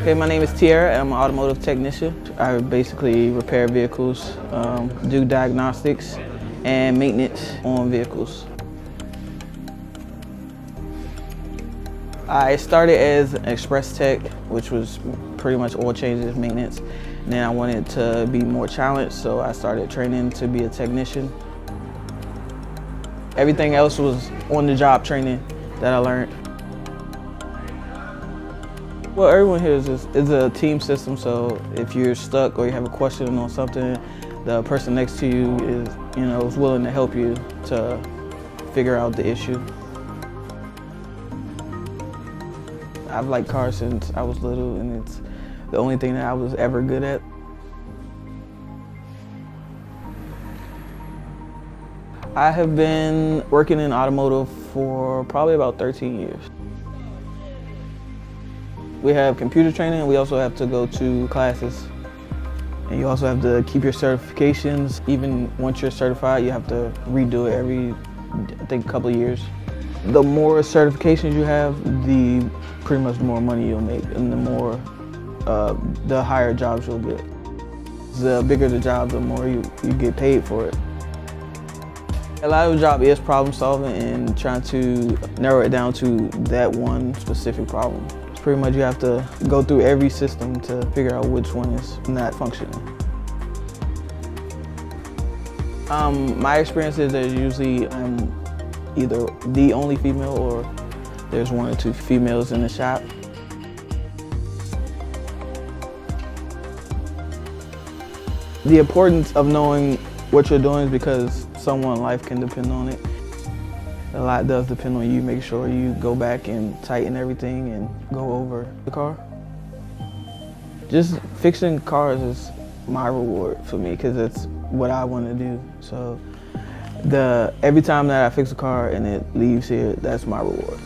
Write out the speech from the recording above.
Okay, my name is Tiara. I'm an automotive technician. I basically repair vehicles, do diagnostics and maintenance on vehicles. I started as an express tech, which was pretty much oil changes, maintenance. And then I wanted to be more challenged, so I started training to be a technician. Everything else was on-the-job training that I learned. Well, everyone here is a team system, so if you're stuck or you have a question on something, the person next to you is willing to help you to figure out the issue. I've liked cars since I was little, and it's the only thing that I was ever good at. I have been working in automotive for probably about 13 years. We have computer training, and we also have to go to classes. And you also have to keep your certifications. Even once you're certified, you have to redo it every, I think, couple of years. The more certifications you have, pretty much the more money you'll make, and the higher jobs you'll get. The bigger the job, the more you get paid for it. A lot of the job is problem solving and trying to narrow it down to that one specific problem. It's pretty much you have to go through every system to figure out which one is not functioning. My experience is that usually I'm either the only female or there's one or two females in the shop. The importance of knowing what you're doing is because someone's life can depend on it. A lot does depend on you. Make sure you go back and tighten everything and go over the car. Just fixing cars is my reward for me because it's what I want to do. So every time that I fix a car and it leaves here, that's my reward.